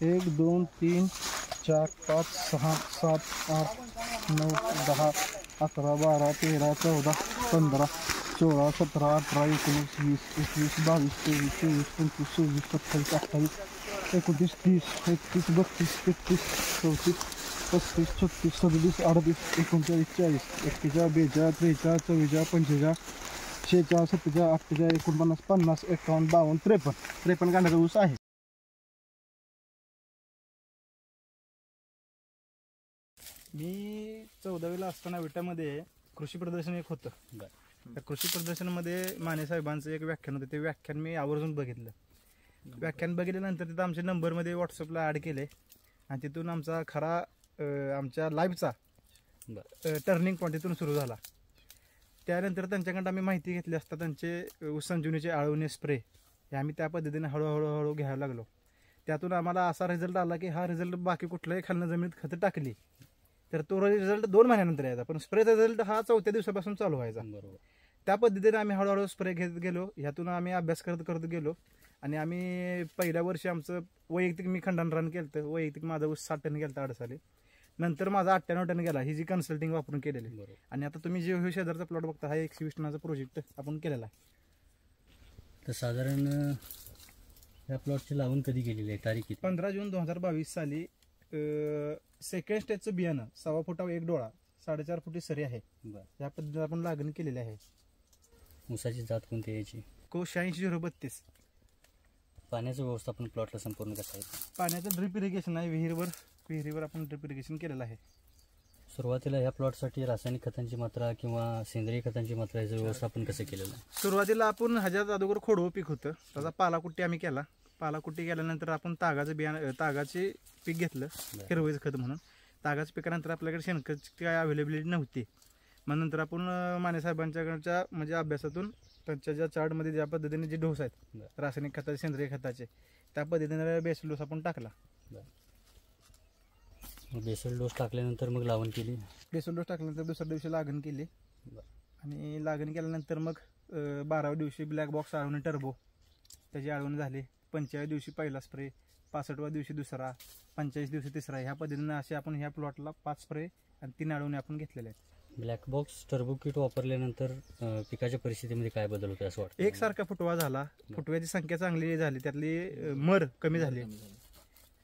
1 2 3 4 5 6 7 8 9 10 11 12 13 14 15 16 17 18 19 20 21 22 23 24 25 26 27 28 29 30 31 32 33 34 35 36 37 39 40 41 42 43 44 45 46 47 48 49 50 51 52 गांड्याचा ऊस आहे. मी 14वीला असताना विट्यामध्ये कृषी प्रदर्शन एक होतं. त्या कृषी प्रदर्शनामध्ये माने साहेबांचं एक व्याख्यान होतं. ते व्याख्यान मी आवर्जून बघितलं. व्याख्यान बघितल्यानंतर तिथं आमचे नंबरमध्ये व्हॉट्सअपला ॲड केले आणि तिथून आमचा खरा आमच्या लाईफचा टर्निंग पॉईंट तिथून सुरू झाला. त्यानंतर त्यांच्याकडं आम्ही माहिती घेतली असता त्यांचे ऊस संजीवनीचे आळवणी स्प्रे हे आम्ही त्या पद्धतीने हळूहळू घ्यायला लागलो. त्यातून आम्हाला असा रिझल्ट आला की हा रिझल्ट बाकी कुठल्याही खालनं जमिनीत खतं टाकली तर तो रिझल्ट 2 महिन्यानंतर यायचा, पण स्प्रेचा रिझल्ट हा 4थ्या दिवसापासून चालू व्हायचा. बरोबर. त्या पद्धतीने आम्ही हळूहळू स्प्रे घेत गेलो. ह्यातून आम्ही अभ्यास करत गेलो आणि आम्ही पहिल्या वर्षी आमचं वैयक्तिक मी खंडन रन केलं होतं. वैयक्तिक माझा ऊस 60 टन गेला अडसाली. नंतर माझा 98 टन गेला. ही जी कन्सल्टिंग वापरून केलेली. आणि आता तुम्ही जे शेजारचा प्लॉट बघता हा 120 टनाचा प्रोजेक्ट आपण केलेला आहे. तर साधारण या प्लॉटची लावण कधी केलेली आहे, तारीख 15 जून 2022 साली. सेकंड स्टेजचं बियाणं 1.25 फुटावर 1 डोळा 4.5 फुटी सरी आहे. या पद्धतीने आपण लागण केलेली आहे. ऊसाची जात कोणती यायची? को 86-032. पाण्याचं व्यवस्थापन प्लॉटला संपूर्ण कसं आहे? पाण्याचं ड्रिप इरिगेशन आहे. विहिरीवर आपण ड्रिप इरिगेशन केलेलं आहे. सुरुवातीला या प्लॉटसाठी रासायनिक खतांची मात्रा किंवा सेंद्रिय खतांची मात्रा याचं व्यवस्थापन कसं केलेलं आहे? सुरुवातीला आपण ह्याच्यात अगोदर खोडवं पीक होतं. त्याचा पालाकुट्टी आम्ही केला. पालाकुट्टी केल्यानंतर आपण तागाचे पीक घेतलं हिरवळीचं खत म्हणून. तागाचं पिकानंतर आपल्याकडे शेणखतची काय अवेलेबिलिटी नव्हती. मग नंतर आपण माने साहेबांच्याकडच्या म्हणजे अभ्यासातून त्यांच्या ज्या चार्टमध्ये ज्या पद्धतीने जे डोस आहेत रासायनिक खताचे सेंद्रिय खताचे त्या पद्धतीने बेसल डोस आपण टाकला. बेसल डोस टाकल्यानंतर मग लावण केली. बेसल डोस टाकल्यानंतर दुसऱ्या दिवशी लागण केली आणि लागण केल्यानंतर मग 12व्या दिवशी ब्लॅक बॉक्स आळवणी टर्बो त्याची आळवणी झाली. 45व्या दिवशी पहिला स्प्रे, 65व्या दिवशी दुसरा, 45 दिवशी तिसरा. ह्या पद्धतीने असे आपण ह्या प्लॉटला 5 स्प्रे आणि 3 आळवणी आपण घेतलेले आहेत. ब्लॅक बॉक्स टर्बो किट वापरल्यानंतर पिकाच्या परिस्थितीमध्ये काय बदल होतो असं वाटतं? एकसारखा फुटवा झाला. फुटव्याची संख्या चांगली झाली. त्यातली मर कमी झाली.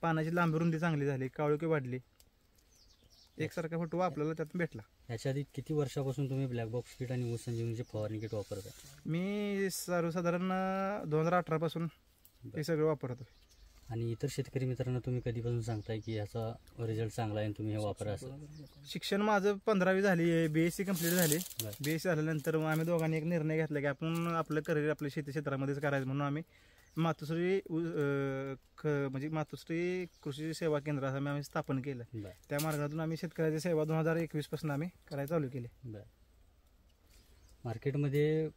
पानाची लांबी रुंदी चांगली झाली. काळोखी वाढली. एकसारखा फुटवा आपल्याला त्यातून भेटला. याच्या आधी किती वर्षापासून तुम्ही ब्लॅक बॉक्स किट आणि ऊस संजीवनीचे फवारणी किट वापरता? मी सर्वसाधारण 2018 पासून हे सगळं वापरतो. आणि इतर शेतकरी मित्रांना तुम्ही कधीपासून सांगताय की याचा रिझल्ट चांगला आहे तुम्ही हे वापरा असं? शिक्षण माझं 15वी झाली. BSc कंप्लीट झाली. BSc झाल्यानंतर आम्ही दोघांनी एक निर्णय घेतला की आपण आपलं करिअर आपल्या शेती क्षेत्रामध्येच करायचं. म्हणून आम्ही मातोश्री कृषी सेवा केंद्र असं आम्ही स्थापन केलं. त्या मार्गातून आम्ही शेतकऱ्याची सेवा 2021 पासून आम्ही करायला चालू केली. मार्केटमध्ये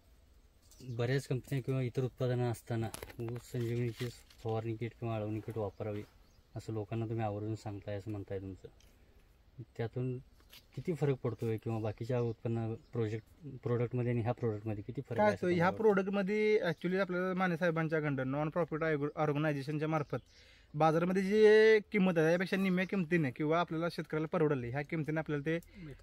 बऱ्याच कंपन्या किंवा इतर उत्पादनं असताना ऊस संजीवनीची फवारणी किट किंवा आळवणी किट वापरावी असं लोकांना तुम्ही आवर्जून सांगताय असं म्हणताय तुमचं. त्यातून किती फरक पडतोय किंवा बाकीच्या उत्पन्न प्रोडक्टमध्ये आणि ह्या प्रोडक्टमध्ये किती फरक काय असतो? ह्या प्रोडक्टमध्ये ॲक्च्युली आपल्याला माने साहेबांच्याकडं नॉन प्रॉफिट ऑर्गनायझेशनच्या मार्फत बाजारामध्ये जी किंमत आहे त्यापेक्षा निम्म्या किमतीने किंवा आपल्याला शेतकऱ्याला परवडली ह्या किमतीने आपल्याला ते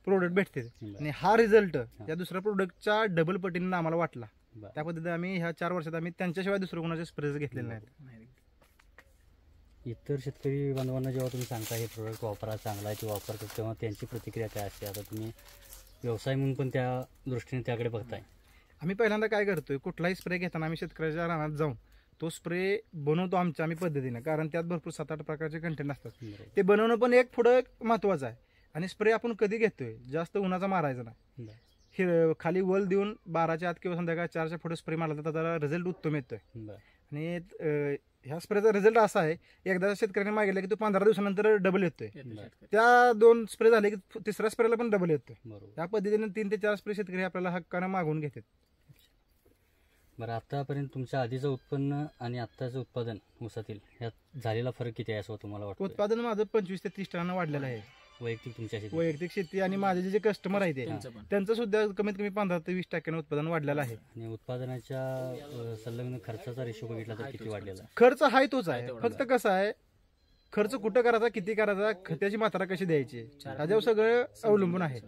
प्रोडक्ट भेटते. आणि हा रिझल्ट या दुसऱ्या प्रोडक्टच्या डबल पटीने आम्हाला वाटला. त्या पद्धतीने आम्ही ह्या 4 वर्षात आम्ही त्यांच्याशिवाय दुसरं कोणाचे स्प्रेज घेतलेले नाहीत. इतर शेतकरी बांधवांना जेव्हा तुम्ही सांगता हे प्रोडक्ट वापरा चांगला आहे ते वापरतात तेव्हा त्यांची प्रतिक्रिया काय असते? आता तुम्ही व्यवसाय म्हणून पण त्या दृष्टीने त्याकडे बघताय. आम्ही पहिल्यांदा काय करतोय, कुठलाही स्प्रे घेताना आम्ही शेतकऱ्याच्या रानात जाऊन तो स्प्रे बनवतो आम्ही पद्धतीने. कारण त्यात भरपूर 7-8 प्रकारचे कंटेंट असतात. ते बनवणं पण एक पुढं महत्वाचं आहे. आणि स्प्रे आपण कधी घेतोय जास्त उन्हाचा मारायचा नाही. खाली वल देऊन 12च्या आत किंवा संध्याकाळ 4च्या पुढे स्प्रे मारला तर त्याचा रिझल्ट उत्तम येतोय. आणि ह्या स्प्रेचा रिझल्ट असा आहे एकदा शेतकऱ्यांनी मागितलं की तो 15 दिवसानंतर डबल येतोय. त्या 2 स्प्रे झाले की तिसऱ्या स्प्रेला पण डबल येतोय. त्या पद्धतीने 3 ते 4 स्प्रे शेतकरी आपल्याला हक्कानं मागवून घेतात. बरं, आतापर्यंत तुमच्या आधीचं उत्पन्न आणि आत्ताचं उत्पादन ऊसातील यात झालेला फरक किती आहे असं तुम्हाला वाटतं? उत्पादन माझं 25 ते 30 टनानं वाढलेलं आहे. वैयक्तिक शेती आणि माझे जे कस्टमर आहेत त्यांचं सुद्धा कमीत कमी 15 ते 20% उत्पादन वाढलेलं आहे. आणि उत्पादनाच्या संलग्न खर्चाचा रेशो बघितला तर किती वाढलेला? खर्च आहे तोच आहे. फक्त कसं आहे खर्च कुठं करायचा, किती करायचा, खताची मात्रा कशी द्यायची, ह्याच्यावर सगळं अवलंबून आहे.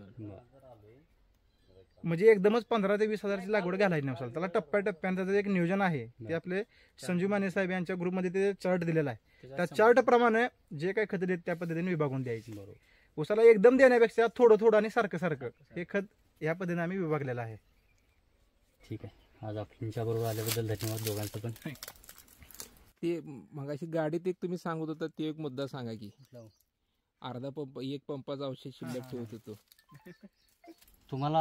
म्हणजे एकदमच 15 ते 20 हजारची लागवड घालायची नसेल, त्याला टप्प्याटप्प्यानं त्याचं एक नियोजन आहे. ते आपले संजीव माने साहेब यांच्या ग्रुपमध्ये ते चार्ट दिलेला आहे. त्या चार्ट प्रमाणे जे काही खत देत त्या पद्धतीने विभागून द्यायची. उसाला एकदम देण्यापेक्षा थोडं थोडं आणि सारखं सारखं हे खत या पद्धतीने आम्ही विभागलेलं आहे. ठीक आहे, आज तुमच्या बरोबर आल्याबद्दल धन्यवाद दोघांचं पण. ते मगाशी गाडीत एक तुम्ही सांगत होता ते एक मुद्दा सांगा की अर्धा पंप एक पंपाचा औषध शिल्लक ठेवत होतो. तुम्हाला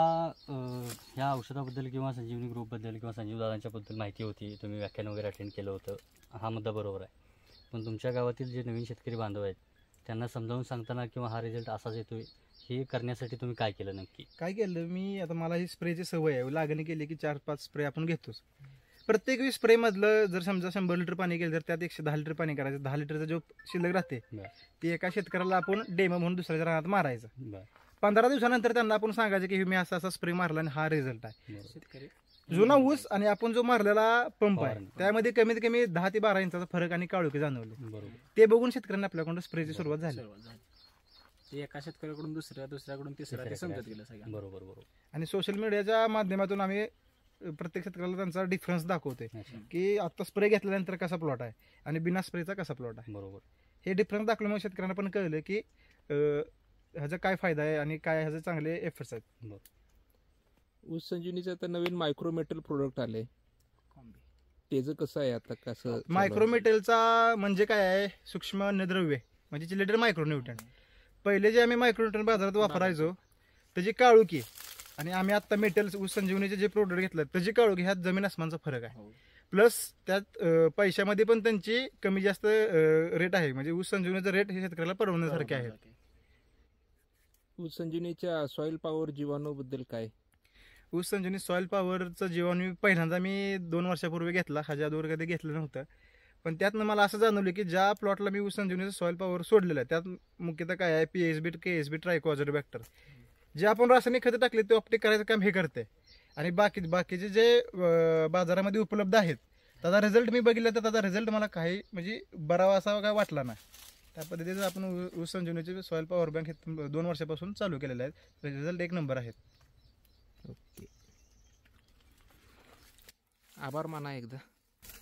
ह्या औषधाबद्दल किंवा संजीवनी ग्रुपबद्दल किंवा संजीव दादांच्या बद्दल माहिती होती, तुम्ही व्याख्यान वगैरे अटेंड केलं होतं, हा मुद्दा बरोबर आहे. पण तुमच्या गावातील जे नवीन शेतकरी बांधव आहेत त्यांना समजावून सांगताना किंवा हा रिझल्ट असाच येतोय हे करण्यासाठी तुम्ही काय केलं नक्की? काय केलं मी, आता मला ही स्प्रेची सवय आहे, लागणी केली की 4-5 स्प्रे आपण घेतोच. प्रत्येक वेळी स्प्रे मधलं जर समजा 100 लिटर पाणी केलं तर त्यात 110 लिटर पाणी करायचं. 10 लिटरचा जो शिल्लक राहते ते एका शेतकऱ्याला आपण डेमो म्हणून दुसऱ्याच्या रानात मारायचं. 15 दिवसानंतर त्यांना आपण सांगायचं की मी असा स्प्रे मारला आणि हा रिझल्ट आहे. जुना ऊस आणि आपण जो मारलेला पंप आहे त्यामध्ये कमीत कमी 10 ते 12 इंचाचा फरक आणि काळोखी जाणवले. ते बघून शेतकऱ्यांना आपल्याकडून स्प्रेची सुरुवात झाली. एका शेतकऱ्याकडून दुसऱ्याकडून तिसऱ्या ते समजत गेलं सगळं. बरोबर. आणि सोशल मीडियाच्या माध्यमातून आम्ही प्रत्येक शेतकऱ्याला त्यांचा डिफरन्स दाखवतोय की आता स्प्रे घेतल्यानंतर कसा प्लॉट आहे आणि बिना स्प्रेचा कसा प्लॉट आहे. बरोबर. हे डिफरन्स दाखवल्यामुळे शेतकऱ्यांना पण कळलं की ह्याचा काय फायदा आहे आणि काय ह्याचे चांगले एफर्ट्स आहेत. ऊस संजीवनीचं आता नवीन मायक्रोमेटल प्रोडक्ट आले, त्याचं कसं आहे आता? कसं मायक्रोमेटलचा म्हणजे काय आहे, सूक्ष्म अन्नद्रव्य म्हणजे चिलेटेड मायक्रोन्यूट्रन. पहिले जे आम्ही मायक्रोन्यूट्रन बाजारात वापरायचो त्याची काळुकी आणि आम्ही आता मेटल ऊस संजीवनीचे जे प्रोडक्ट घेतलं त्याची काळुकी, ह्यात जमीन आसमानचा फरक आहे. प्लस त्यात पैशामध्ये पण त्यांची कमी जास्त रेट आहे. म्हणजे ऊस संजीवनीचा रेट हे शेतकऱ्याला परवडण्यासारखे आहे. ऊस संजीवनीच्या सॉइल पॉवर जीवाणू बद्दल काय? ऊस संजीवनी सॉइल पॉवरचं जीवाणू पहिल्यांदा मी 2 वर्षापूर्वी घेतला, ह्याच्या अगोदर कधी घेतलं नव्हतं. पण त्यातनं मला असं जाणवलं की ज्या प्लॉटला मी ऊस संजीवनीचं सॉइल पॉवर सोडलेलं आहे त्यात मुख्यतः काय आहे, PSB KSB ट्रायकोझोबॅक्टर जे आपण रासायनिक खतं टाकले ते ऑप्टिक करायचं काम हे करते. आणि बाकीचे जे बाजारामध्ये उपलब्ध आहेत त्याचा रिझल्ट मी बघितला तर त्याचा रिझल्ट मला काही म्हणजे बरावा असा काय वाटला नाही. त्या पद्धतीचं आपण ऊस संजीवनीचे सॉइल पॉवर बँक हे 2 वर्षापासून चालू केलेले आहेत. रिझल्ट 1 नंबर आहेत. ओके, आभार माना एकदा.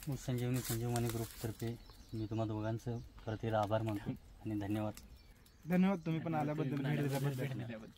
ऊस संजीवनी संजीव माने ग्रुपतर्फे मी तुम्हा दोघांचं परत एकदा आभार मानतो आणि धन्यवाद. धन्यवाद तुम्ही पण आल्याबद्दल, भेट दिल्याबद्दल.